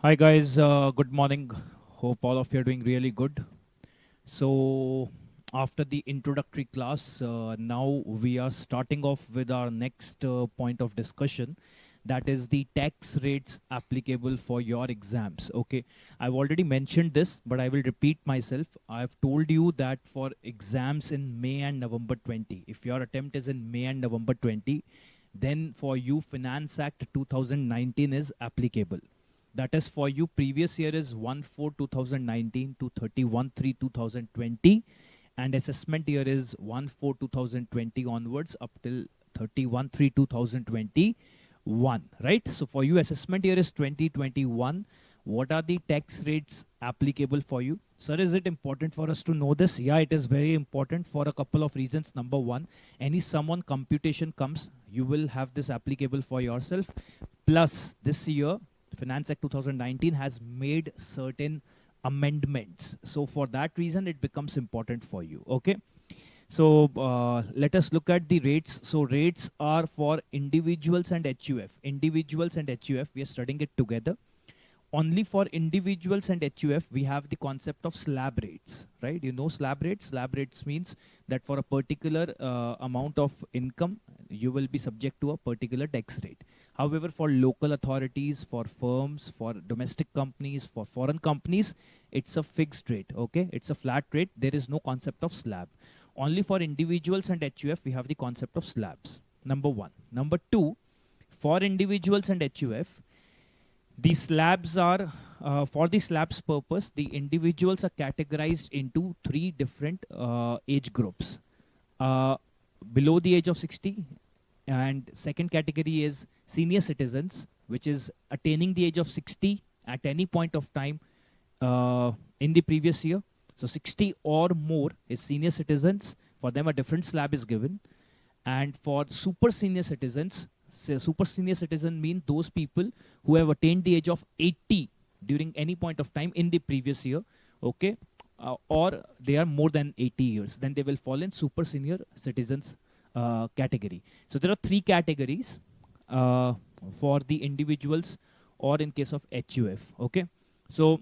Hi guys, good morning. Hope all of you are doing really good. So, after the introductory class, now we are starting off with our next point of discussion. That is the tax rates applicable for your exams. Okay, I've already mentioned this, but I will repeat myself. I've told you that for exams in May and November 20, if your attempt is in May and November 20, then for you, Finance Act 2019 is applicable. That is for you, previous year is 1/4 2019 to 31/3 2020, and assessment year is 1/4 2020 onwards up till 31/3 2021, right? So for you, assessment year is 2021. What are the tax rates applicable for you? Sir, is it important for us to know this? Yeah, it is very important for a couple of reasons. Number one, any sum on computation comes, you will have this applicable for yourself. Plus, this year, Finance Act 2019 has made certain amendments. So for that reason, it becomes important for you. Okay. So let us look at the rates. So rates are for individuals and HUF. Individuals and HUF, we are studying it together. Only for individuals and HUF, we have the concept of slab rates, right? You know slab rates? Slab rates means that for a particular amount of income, you will be subject to a particular tax rate. However, for local authorities, for firms, for domestic companies, for foreign companies, it's a fixed rate, okay? It's a flat rate. There is no concept of slab. Only for individuals and HUF, we have the concept of slabs. Number one. Number two, for individuals and HUF, the slabs are, for the slabs purpose, the individuals are categorized into three different age groups. Below the age of 60, and second category is senior citizens, which is attaining the age of 60 at any point of time in the previous year. So 60 or more is senior citizens. For them, a different slab is given. And for super senior citizens, super senior citizen mean those people who have attained the age of 80 during any point of time in the previous year, okay, or they are more than 80 years, then they will fall in super senior citizens category. So there are three categories for the individuals or in case of HUF, okay. So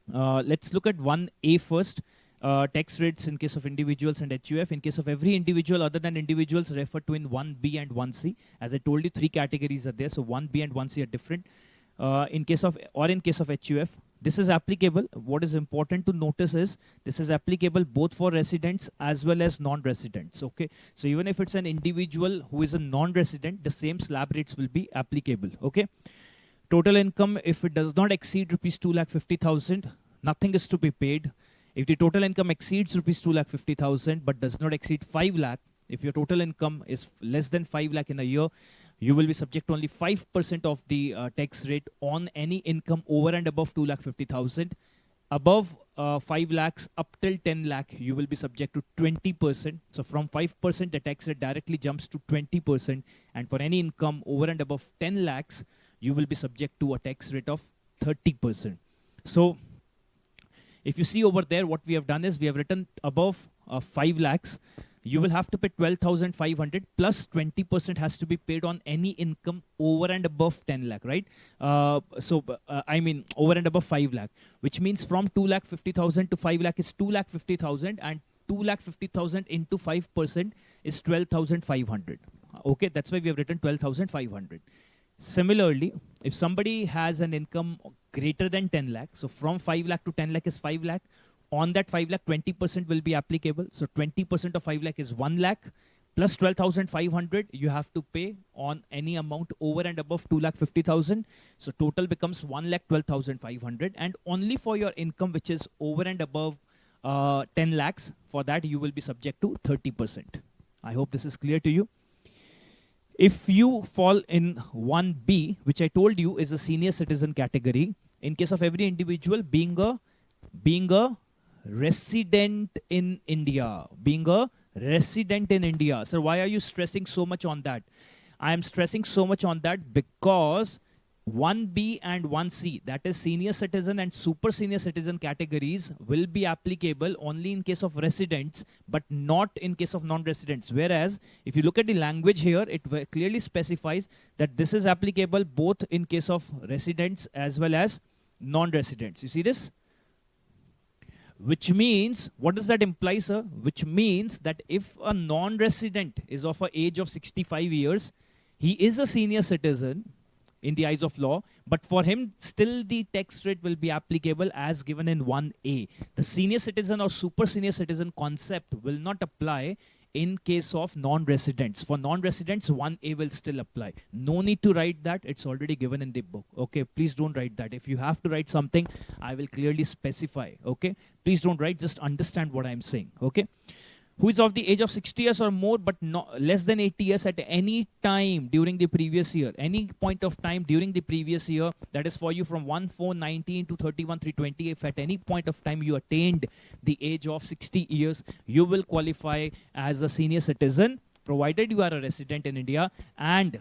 let's look at 1A first. Tax rates in case of individuals and HUF. In case of every individual other than individuals referred to in 1B and 1C. As I told you, three categories are there. So 1B and 1C are different. In case of HUF, this is applicable. What is important to notice is this is applicable both for residents as well as non-residents. Okay. So even if it's an individual who is a non-resident, the same slab rates will be applicable. Okay. Total income, if it does not exceed rupees 2,50,000, nothing is to be paid. If the total income exceeds rupees 2,50,000 but does not exceed 5 lakh, if your total income is less than 5 lakh in a year, you will be subject to only 5% of the tax rate on any income over and above 2,50,000. Above 5 lakhs up till 10 lakh, you will be subject to 20%. So from 5%, the tax rate directly jumps to 20%. And for any income over and above 10 lakhs, you will be subject to a tax rate of 30%. So if you see over there, what we have done is we have written above 5 lakhs, you will have to pay 12,500 plus 20% has to be paid on any income over and above 10 lakh, right? I mean, over and above 5 lakh, which means from 2,50,000 to 5 lakh is 2,50,000, and 2,50,000 into 5% is 12,500. Okay, that's why we have written 12,500. Similarly, if somebody has an income greater than 10 lakh, so from 5 lakh to 10 lakh is 5 lakh, on that 5 lakh, 20% will be applicable. So 20% of 5 lakh is 1 lakh plus 12,500 you have to pay on any amount over and above 2,50,000. So total becomes 1,12,500, and only for your income which is over and above 10 lakhs, for that you will be subject to 30%. I hope this is clear to you. If you fall in 1B, which I told you is a senior citizen category, in case of every individual being a resident in India, So why are you stressing so much on that? I am stressing so much on that because 1B and 1C, that is senior citizen and super senior citizen categories, will be applicable only in case of residents, but not in case of non-residents. Whereas, if you look at the language here, it clearly specifies that this is applicable both in case of residents as well as non-residents. You see this? Which means, what does that imply, sir? Which means that if a non-resident is of an age of 65 years, he is a senior citizen in the eyes of law, but for him still the tax rate will be applicable as given in 1A. The senior citizen or super senior citizen concept will not apply in case of non-residents. For non-residents, 1A will still apply. No need to write that. It's already given in the book. Okay, please don't write that. If you have to write something, I will clearly specify. Okay, please don't write. Just understand what I'm saying. Okay. Who is of the age of 60 years or more but less than 80 years at any time during the previous year. Any point of time during the previous year, that is for you from 1/4/19 to 31/3/20. If at any point of time you attained the age of 60 years, you will qualify as a senior citizen, provided you are a resident in India, and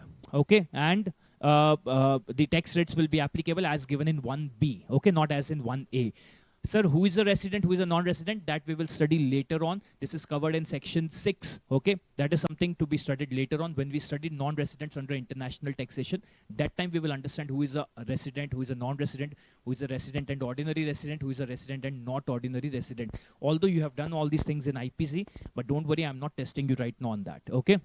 the tax rates will be applicable as given in 1B, okay, not as in 1A. Sir, who is a resident, who is a non-resident? That we will study later on. This is covered in section 6. Okay, that is something to be studied later on when we study non-residents under international taxation. That time we will understand who is a resident, who is a non-resident, who is a resident and ordinary resident, who is a resident and not ordinary resident. Although you have done all these things in IPC, but don't worry, I'm not testing you right now on that. Okay.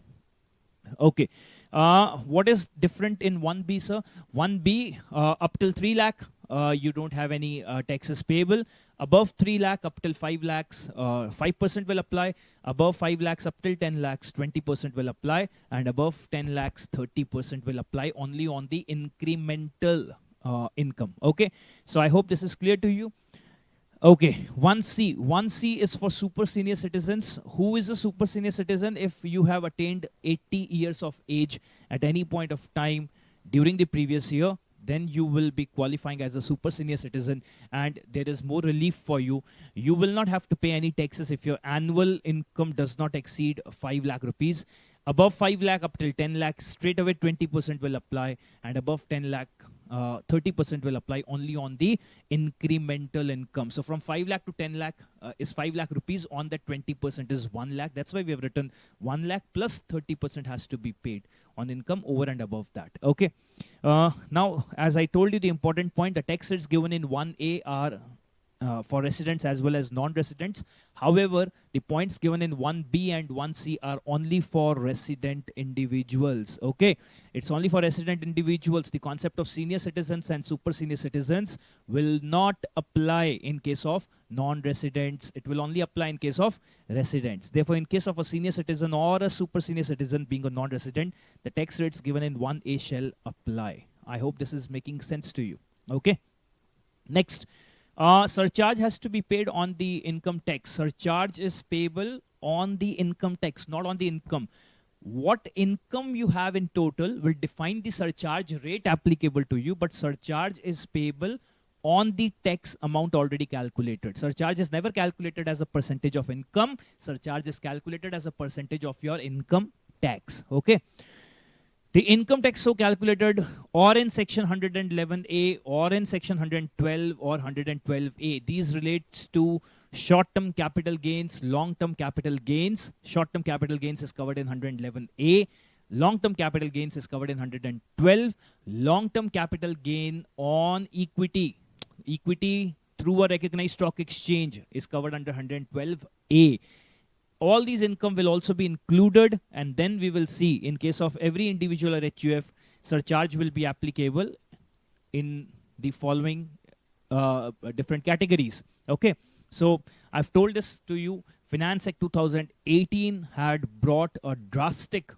Okay. What is different in 1B, sir? 1B, up till 3 lakh, you don't have any taxes payable. Above 3 lakh, up till 5 lakhs, 5% will apply. Above 5 lakhs, up till 10 lakhs, 20% will apply. And above 10 lakhs, 30% will apply only on the incremental income. Okay. So I hope this is clear to you. Okay, 1C. 1C is for super senior citizens. Who is a super senior citizen? If you have attained 80 years of age at any point of time during the previous year, then you will be qualifying as a super senior citizen, and there is more relief for you. You will not have to pay any taxes if your annual income does not exceed 5 lakh rupees. Above 5 lakh up till 10 lakh, straight away 20% will apply, and above 10 lakh, 30% will apply only on the incremental income. So from 5 lakh to 10 lakh is 5 lakh rupees. On that 20% is 1 lakh. That's why we have written 1 lakh plus 30% has to be paid on income over and above that. Okay. Now, as I told you, the important point, the tax rates given in 1A are for residents as well as non-residents. However, the points given in 1B and 1C are only for resident individuals. Okay, it's only for resident individuals. The concept of senior citizens and super senior citizens will not apply in case of non-residents. It will only apply in case of residents. Therefore, in case of a senior citizen or a super senior citizen being a non-resident, the tax rates given in 1A shall apply. I hope this is making sense to you. Okay. Next. Surcharge has to be paid on the income tax. Surcharge is payable on the income tax, not on the income. What income you have in total will define the surcharge rate applicable to you, but surcharge is payable on the tax amount already calculated. Surcharge is never calculated as a percentage of income. Surcharge is calculated as a percentage of your income tax. Okay. The income tax so calculated or in section 111A or in section 112 or 112A. These relates to short-term capital gains, long-term capital gains. Short-term capital gains is covered in 111A. Long-term capital gains is covered in 112. Long-term capital gain on equity. Equity through a recognized stock exchange is covered under 112A. All these income will also be included, and then we will see in case of every individual or HUF, surcharge will be applicable in the following different categories. Okay, so I've told this to you. Finance Act 2018 had brought a drastic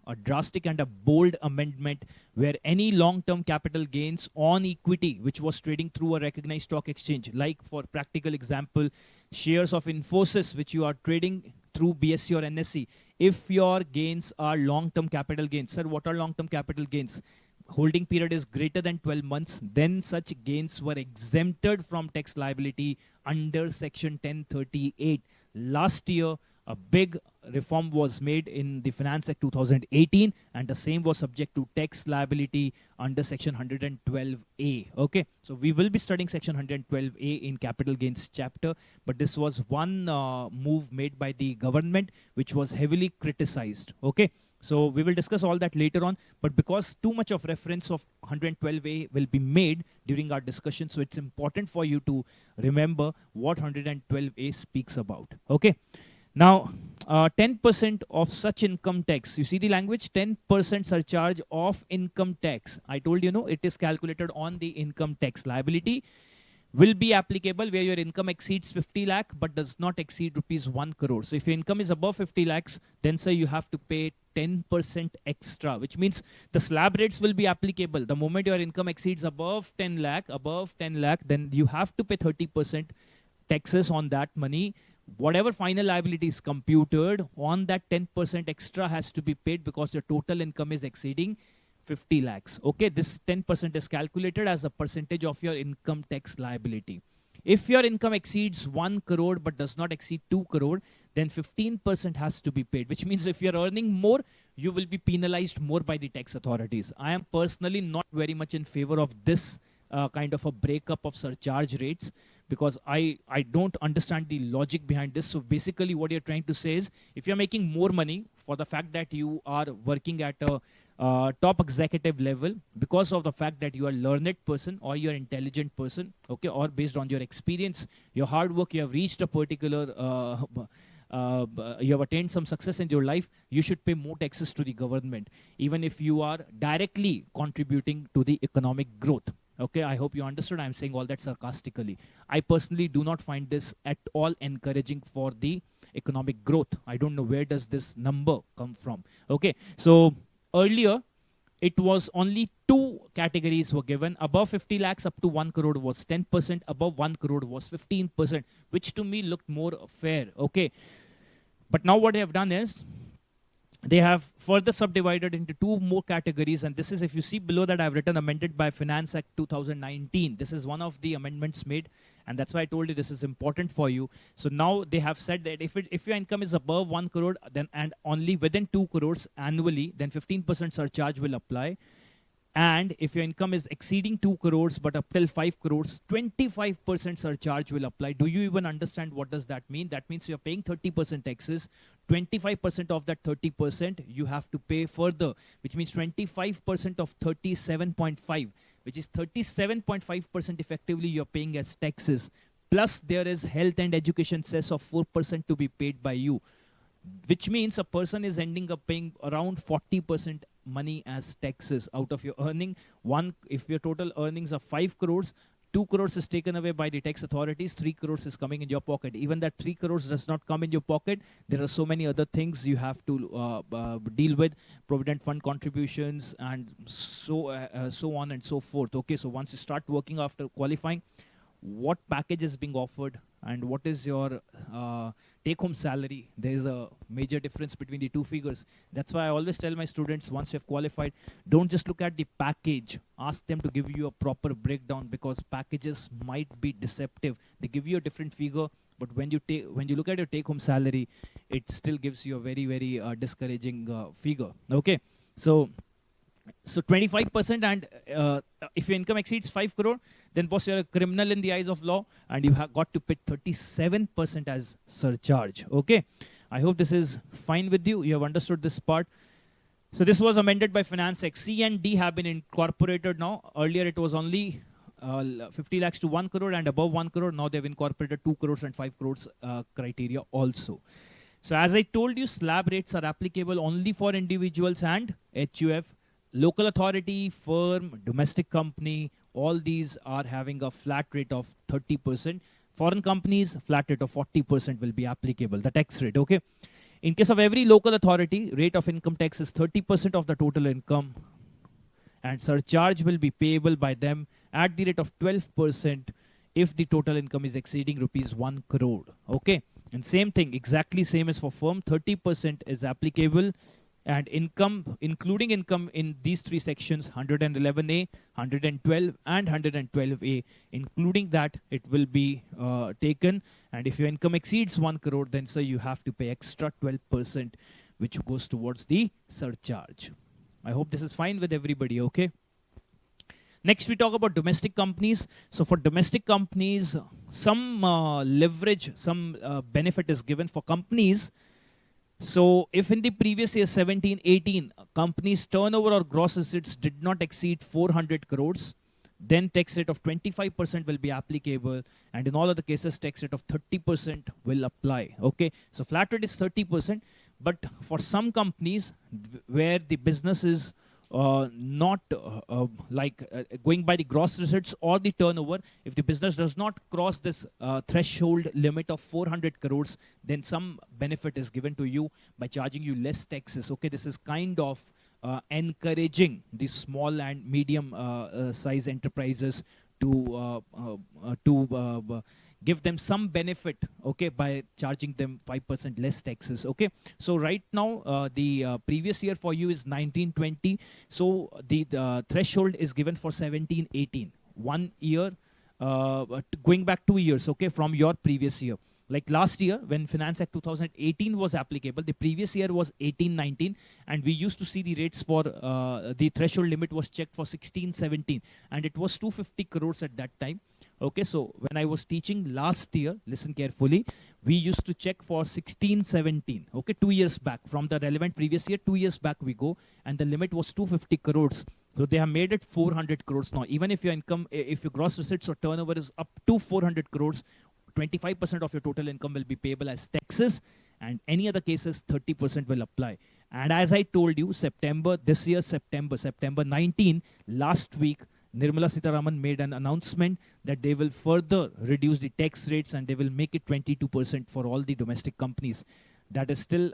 and a bold amendment where any long-term capital gains on equity, which was trading through a recognized stock exchange, like for practical example, shares of Infosys, which you are trading through BSE or NSE, if your gains are long-term capital gains. Sir, what are long-term capital gains? Holding period is greater than 12 months, then such gains were exempted from tax liability under section 1038. Last year, a big reform was made in the Finance Act 2018, and the same was subject to tax liability under section 112A. Okay, so we will be studying section 112A in capital gains chapter, but this was one move made by the government which was heavily criticized. Okay, So we will discuss all that later on, but because too much of reference of 112A will be made during our discussion, so it's important for you to remember what 112A speaks about. Okay. Now, 10% of such income tax. You see the language? 10% surcharge of income tax. I told you, no, it is calculated on the income tax liability. Will be applicable where your income exceeds 50 lakh but does not exceed rupees 1 crore. So if your income is above 50 lakhs, then sir, you have to pay 10% extra, which means the slab rates will be applicable. The moment your income exceeds above 10 lakh, then you have to pay 30% taxes on that money. Whatever final liability is computed on that 10% extra has to be paid because your total income is exceeding 50 lakhs. Okay, this 10% is calculated as a percentage of your income tax liability. If your income exceeds 1 crore but does not exceed 2 crore, then 15% has to be paid, which means if you're earning more, you will be penalized more by the tax authorities. I am personally not very much in favor of this kind of a breakup of surcharge rates, because I don't understand the logic behind this. So basically what you're trying to say is, if you're making more money for the fact that you are working at a top executive level, because of the fact that you are a learned person or you're an intelligent person, okay, or based on your experience, your hard work, you have reached a particular, you have attained some success in your life, you should pay more taxes to the government, even if you are directly contributing to the economic growth. Okay, I hope you understood. I'm saying all that sarcastically. I personally do not find this at all encouraging for the economic growth. I don't know where does this number come from. Okay, so earlier, it was only two categories were given. Above 50 lakhs up to 1 crore was 10%. Above 1 crore was 15%, which to me looked more fair. Okay, but now what they have done is, they have further subdivided into two more categories, and this is, if you see below that, I've written amended by Finance Act 2019. This is one of the amendments made, and that's why I told you this is important for you. So now they have said that if your income is above 1 crore then and only within 2 crores annually, then 15% surcharge will apply. And if your income is exceeding 2 crores but up till 5 crores, 25% surcharge will apply. Do you even understand what does that mean? That means you're paying 30% taxes. 25% of that 30% you have to pay further, which means 25% of 37.5, which is 37.5% effectively you're paying as taxes. Plus there is health and education cess of 4% to be paid by you, which means a person is ending up paying around 40% money as taxes out of your earning. If your total earnings are 5 crores, 2 crores is taken away by the tax authorities, 3 crores is coming in your pocket. Even that 3 crores does not come in your pocket, there are so many other things you have to deal with, provident fund contributions and so on and so forth. Okay, so once you start working after qualifying, what package is being offered and what is your take-home salary, there is a major difference between the two figures. That's why I always tell my students, once you have qualified, don't just look at the package. Ask them to give you a proper breakdown, because packages might be deceptive. They give you a different figure, but when you look at your take-home salary, it still gives you a very, very discouraging figure. Okay, so 25%, and if your income exceeds 5 crore, then boss, you're a criminal in the eyes of law, and you have got to pay 37% as surcharge. Okay, I hope this is fine with you. You have understood this part. So this was amended by Finance Act. C and D have been incorporated now. Earlier it was only 50 lakhs to 1 crore and above 1 crore. Now they've incorporated 2 crores and 5 crores criteria also. So as I told you, slab rates are applicable only for individuals and HUF. Local authority, firm, domestic company, all these are having a flat rate of 30%. Foreign companies, flat rate of 40% will be applicable, the tax rate, okay? In case of every local authority, rate of income tax is 30% of the total income, and surcharge will be payable by them at the rate of 12% if the total income is exceeding rupees 1 crore, okay? And same thing, exactly same as for firm, 30% is applicable. And income, including income in these three sections, 111A, 112, and 112A, including that, it will be taken. And if your income exceeds 1 crore, then sir, you have to pay extra 12%, which goes towards the surcharge. I hope this is fine with everybody, okay? Next, we talk about domestic companies. So for domestic companies, some leverage, some benefit is given for companies. So if in the previous year 17-18 companies turnover or gross receipts did not exceed 400 crores, then tax rate of 25% will be applicable, and in all other cases tax rate of 30% will apply. Okay, so flat rate is 30%, but for some companies where the business is not going by the gross receipts or the turnover, if the business does not cross this threshold limit of 400 crores, then some benefit is given to you by charging you less taxes. Okay, this is kind of encouraging the small and medium size enterprises to give them some benefit, okay, by charging them 5% less taxes. Okay, so right now the previous year for you is 1920, so the threshold is given for 17-18, 1 year going back 2 years, okay, from your previous year. Like last year, when Finance Act 2018 was applicable, the previous year was 18-19, and we used to see the rates for the threshold limit was checked for 16-17, and it was 250 crores at that time. Okay, so when I was teaching last year, listen carefully, we used to check for 16-17, okay, 2 years back. From the relevant previous year, 2 years back we go, and the limit was 250 crores. So they have made it 400 crores now. Even if your income, if your gross receipts or turnover is up to 400 crores, 25% of your total income will be payable as taxes, and any other cases 30% will apply. And as I told you, this year September 19, last week, Nirmala Sitharaman made an announcement that they will further reduce the tax rates and they will make it 22% for all the domestic companies. That is still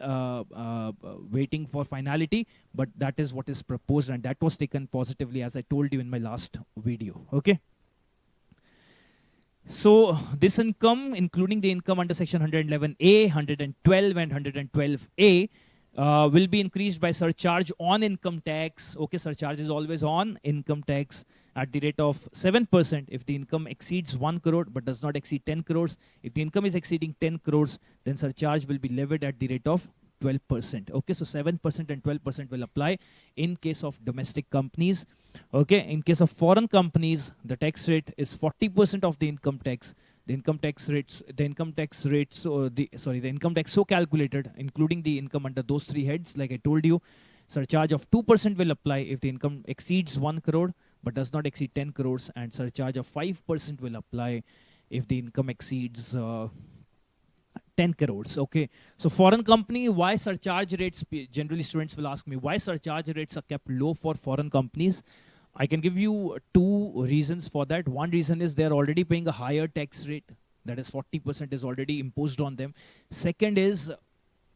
waiting for finality, but that is what is proposed, and that was taken positively, as I told you in my last video. Okay. So this income, including the income under section 111A, 112 and 112A, will be increased by surcharge on income tax. Okay, surcharge is always on income tax at the rate of 7% if the income exceeds 1 crore but does not exceed 10 crores. If the income is exceeding 10 crores, then surcharge will be levied at the rate of 12%. Okay, so 7% and 12% will apply in case of domestic companies. Okay, in case of foreign companies, the tax rate is 40% of the income tax. The income tax so calculated, including the income under those three heads, like I told you, surcharge of 2% will apply if the income exceeds 1 crore but does not exceed 10 crores, and surcharge of 5% will apply if the income exceeds 10 crores. Okay, so foreign company, why surcharge rates? Generally students will ask me why surcharge rates are kept low for foreign companies. I can give you two reasons for that. One reason is they're already paying a higher tax rate, that is 40% is already imposed on them. Second is,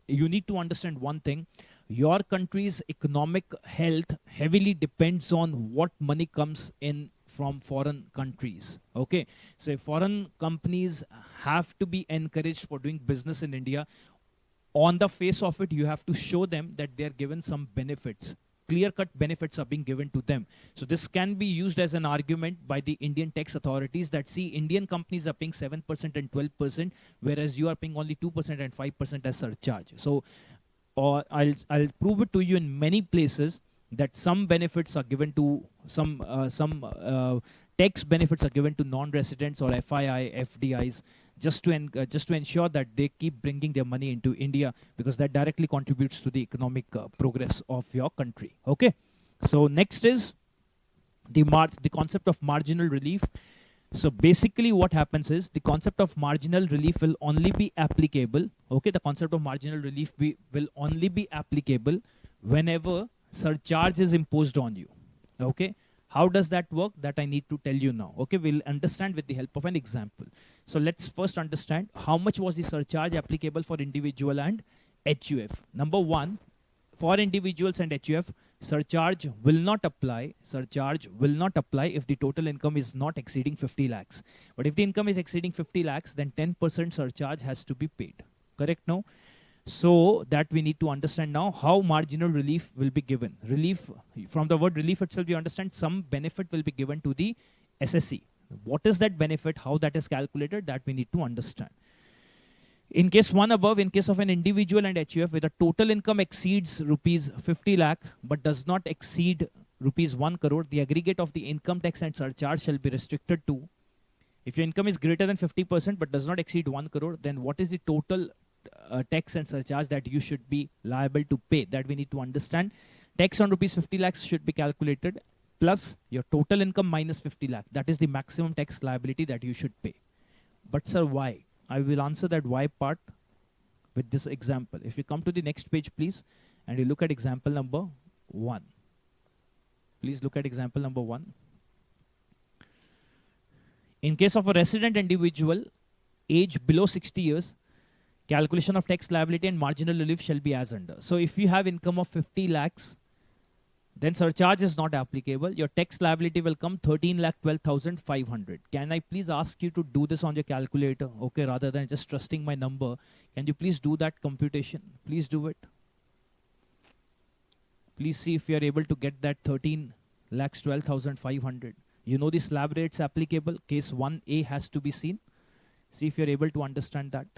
you need to understand one thing: your country's economic health heavily depends on what money comes in from foreign countries. Okay, so if foreign companies have to be encouraged for doing business in India, on the face of it, you have to show them that they are given some benefits. Clear-cut benefits are being given to them. So this can be used as an argument by the Indian tax authorities that, see, Indian companies are paying 7% and 12%, whereas you are paying only 2% and 5% as surcharge. So I'll prove it to you in many places that some benefits are given to some tax benefits are given to non-residents or FII, FDIs, just to ensure that they keep bringing their money into India, because that directly contributes to the economic progress of your country. Okay, so next is the concept of marginal relief. So basically what happens is, the concept of marginal relief will only be applicable, okay, the concept of marginal relief will only be applicable whenever surcharge is imposed on you. Okay, how does that work? That I need to tell you now. Okay, we'll understand with the help of an example. So let's first understand how much was the surcharge applicable for individual and HUF. Number one, for individuals and HUF, surcharge will not apply. Surcharge will not apply if the total income is not exceeding 50 lakhs. But if the income is exceeding 50 lakhs, then 10% surcharge has to be paid. Correct now? So that we need to understand now how marginal relief will be given. Relief, from the word relief itself, you understand some benefit will be given to the SSC. What is that benefit? How that is calculated? That we need to understand. In case 1 above, in case of an individual and HUF where the total income exceeds rupees 50 lakh but does not exceed rupees 1 crore, the aggregate of the income tax and surcharge shall be restricted to, if your income is greater than 50% but does not exceed 1 crore, then what is the total tax and surcharge that you should be liable to pay, that we need to understand. Tax on rupees 50 lakhs should be calculated plus your total income minus 50 lakh. That is the maximum tax liability that you should pay. But sir, why? I will answer that why part with this example. If you come to the next page, please, and you look at example number 1. Please look at example number 1. In case of a resident individual, age below 60 years, calculation of tax liability and marginal relief shall be as under. So if you have income of 50 lakhs, then surcharge is not applicable. Your tax liability will come 13,12,500. Can I please ask you to do this on your calculator? Okay, rather than just trusting my number, can you please do that computation? Please do it. Please see if you are able to get that 13,12,500. You know the slab rates applicable. Case 1A has to be seen. See if you are able to understand that.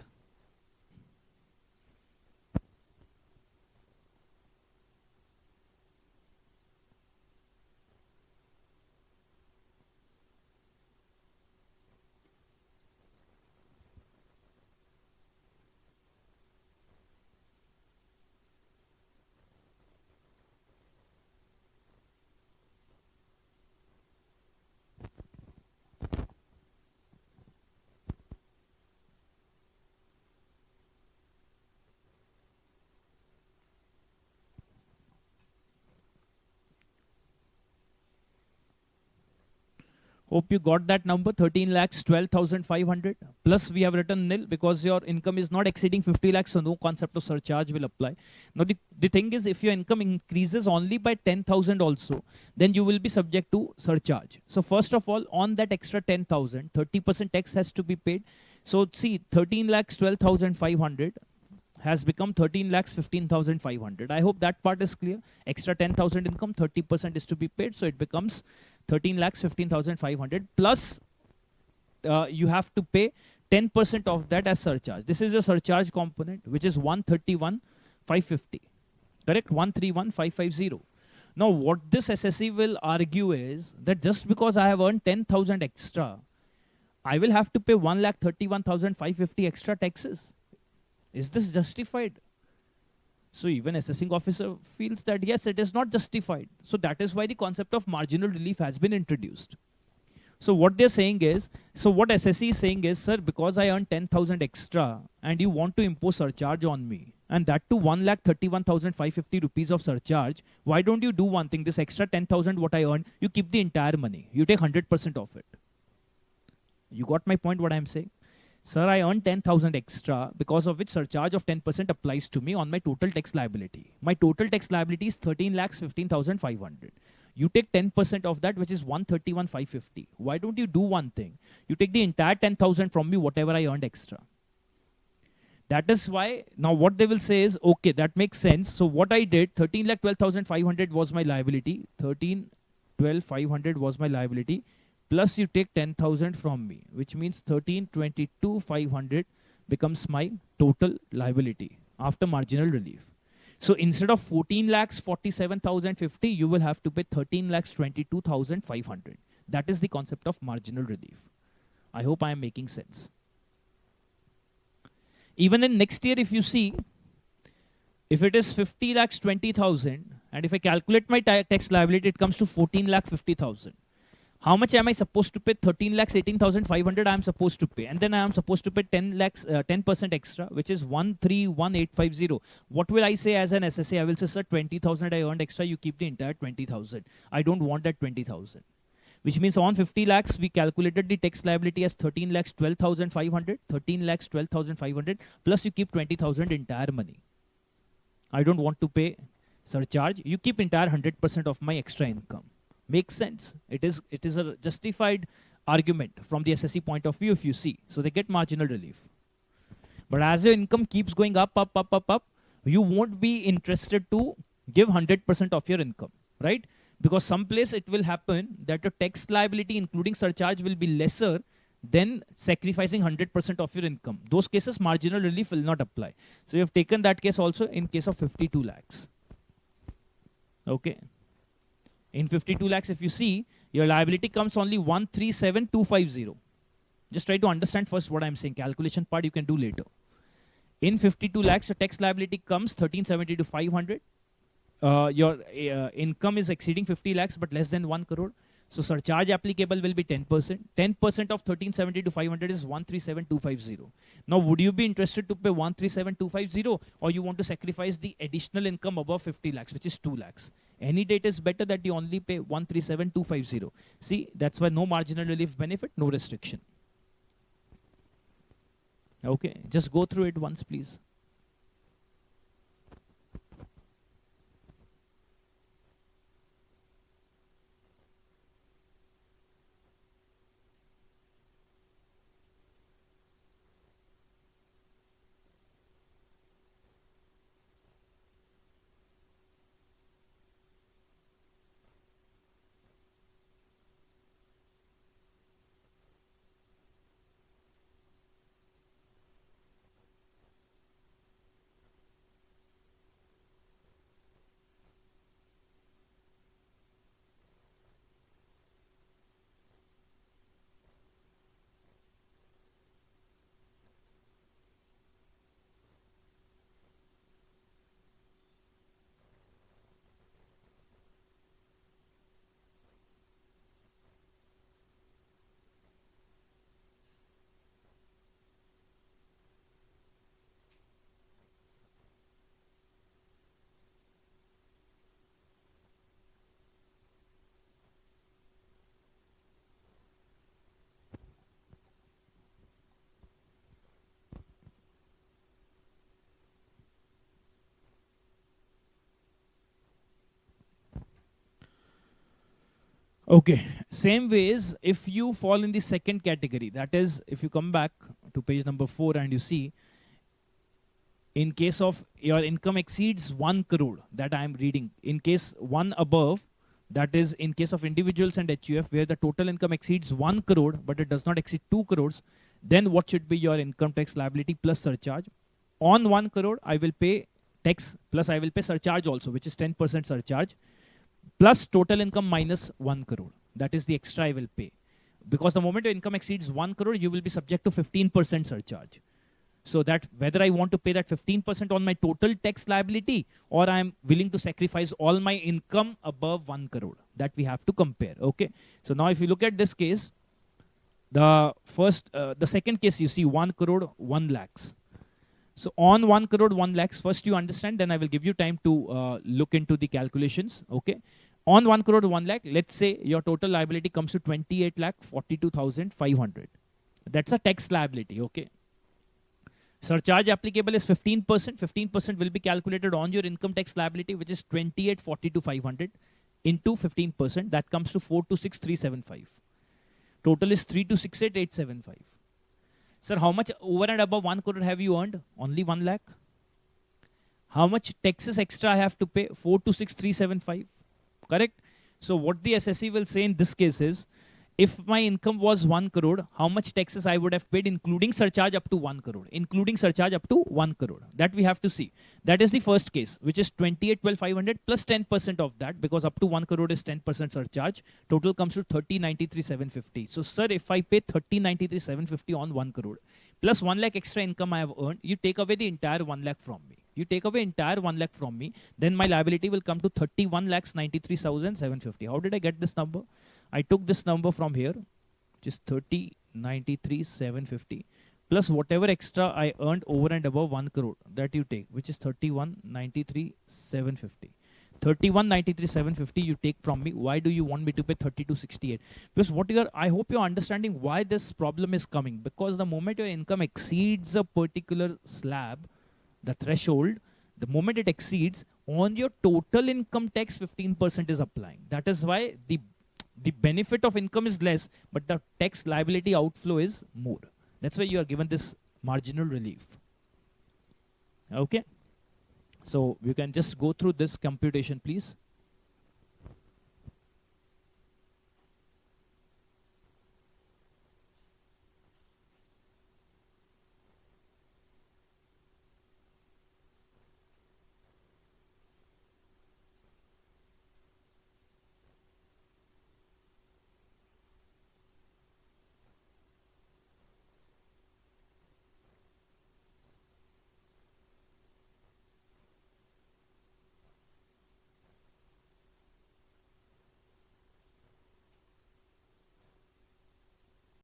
Hope you got that number, 13,12,500. Plus we have written nil because your income is not exceeding 50 lakhs, so no concept of surcharge will apply. Now the thing is, if your income increases only by 10,000 also, then you will be subject to surcharge. So first of all, on that extra 10,000, 30% tax has to be paid. So see, 13,12,500 has become 13,15,500. I hope that part is clear. Extra 10,000 income, 30% is to be paid, so it becomes 13,15,500 plus you have to pay 10% of that as surcharge. This is a surcharge component, which is 131,550. Correct? 131,550. Now, what this SSE will argue is that just because I have earned 10,000 extra, I will have to pay 1,31,550 extra taxes. Is this justified? So even assessing officer feels that yes, it is not justified. So that is why the concept of marginal relief has been introduced. So what they're saying is, so what SSE is saying is, sir, because I earned 10,000 extra and you want to impose surcharge on me, and that to 1,31,550 rupees of surcharge, why don't you do one thing? This extra 10,000 what I earned, you keep the entire money. You take 100% of it. You got my point what I'm saying? Sir, I earned 10,000 extra, because of which surcharge of 10% applies to me on my total tax liability. My total tax liability is 13,15,500. You take 10% of that, which is 131,550. Why don't you do one thing? You take the entire 10,000 from me, whatever I earned extra. That is why, now what they will say is, okay, that makes sense. So what I did, 13,12,500 was my liability. 13,12,500 was my liability. Plus you take 10,000 from me, which means 13,22,500 becomes my total liability after marginal relief. So instead of 14,47,050, you will have to pay 13,22,500. That is the concept of marginal relief. I hope I am making sense. Even in next year, if you see, if it is 50,20,000, and if I calculate my tax liability, it comes to 14,50,000. How much am I supposed to pay? 13,18,500 I am supposed to pay. And then I am supposed to pay 10% extra, which is 131,850. What will I say as an SSA? I will say, sir, 20,000 I earned extra. You keep the entire 20,000. I don't want that 20,000. Which means on 50 lakhs, we calculated the tax liability as 13,12,500. 13,12,500. Plus you keep 20,000 entire money. I don't want to pay surcharge. You keep entire 100% of my extra income. Makes sense. It is a justified argument from the SSE point of view if you see. So they get marginal relief. But as your income keeps going up, you won't be interested to give 100% of your income, right? Because someplace it will happen that your tax liability including surcharge will be lesser than sacrificing 100% of your income. Those cases marginal relief will not apply. So you have taken that case also in case of 52 lakhs. Okay. In 52 lakhs, if you see, your liability comes only 137,250. Just try to understand first what I'm saying. Calculation part you can do later. In 52 lakhs, your tax liability comes 1370 to 500. Your income is exceeding 50 lakhs but less than 1 crore. So surcharge applicable will be 10%. 10% of 1370 to 500 is 137250. Now, would you be interested to pay 137250, or you want to sacrifice the additional income above 50 lakhs, which is 2 lakhs? Any date is better that you only pay 137250. See, that's why no marginal relief benefit, no restriction. Okay, just go through it once, please. Okay, same ways, if you fall in the second category, that is, if you come back to page number 4 and you see, in case of your income exceeds 1 crore, that I am reading, in case 1 above, that is in case of individuals and HUF, where the total income exceeds 1 crore, but it does not exceed 2 crores, then what should be your income tax liability plus surcharge? On 1 crore, I will pay tax plus I will pay surcharge also, which is 10% surcharge, plus total income minus 1 crore. That is the extra I will pay. Because the moment your income exceeds 1 crore, you will be subject to 15% surcharge. So that whether I want to pay that 15% on my total tax liability, or I am willing to sacrifice all my income above 1 crore. That we have to compare. Okay. So now if you look at this case, the second case, you see 1 crore, 1 lakhs. So on 1 crore, 1 lakhs, first you understand, then I will give you time to look into the calculations. Okay. On 1 crore, 1 lakh, let's say your total liability comes to 28 lakh 42,500. That's a tax liability. Okay. Surcharge applicable is 15%. 15% will be calculated on your income tax liability, which is 2842,500 into 15%. That comes to 426,375. Total is 326,875. Sir, how much over and above 1 crore have you earned? Only 1 lakh. How much taxes extra I have to pay? 426,375. Correct? So what the SSE will say in this case is, if my income was 1 crore, how much taxes I would have paid, including surcharge up to 1 crore. Including surcharge up to 1 crore. That we have to see. That is the first case, which is 28,12,500 plus 10% of that, because up to 1 crore is 10% surcharge. Total comes to 30,93,750. So, sir, if I pay 30,93,750 on 1 crore, plus 1 lakh extra income I have earned, you take away the entire 1 lakh from me. You take away entire 1 lakh from me, then my liability will come to 31,93,750. How did I get this number? I took this number from here, which is 30,93,750, plus whatever extra I earned over and above 1 crore that you take, which is 31,93,750. 31,93,750 you take from me. Why do you want me to pay 32,68? Because I hope you're understanding why this problem is coming. Because the moment your income exceeds a particular slab, the threshold, the moment it exceeds, on your total income tax, 15% is applying. That is why the benefit of income is less, but the tax liability outflow is more. That's why you are given this marginal relief. Okay. So you can just go through this computation, please.